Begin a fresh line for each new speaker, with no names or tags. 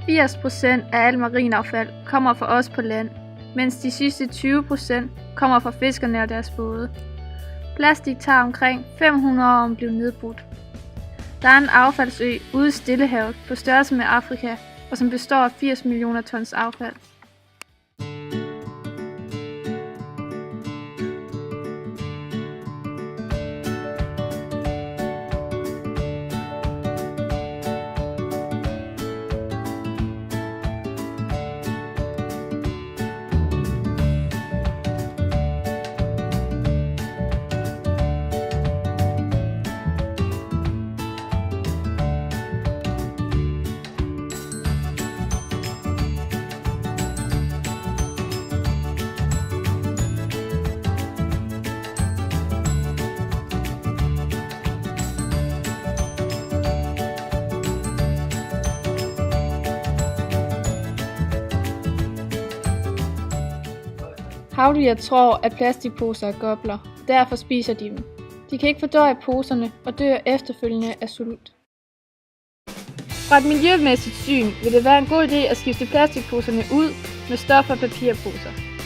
80% af al marinaffald kommer fra os på land, mens de sidste 20% kommer fra fiskerne og deres både. Plastik tager omkring 500 år at blive nedbrudt. Der er en affaldsø ude i Stillehavet på størrelse med Afrika, og som består af 80 millioner tons affald. Havdyr tror, at plastikposer er gopler, derfor spiser de dem. De kan ikke fordøje poserne og dør efterfølgende af sult. Fra et miljømæssigt syn vil det være en god idé at skifte plastikposerne ud med stof- og papirposer.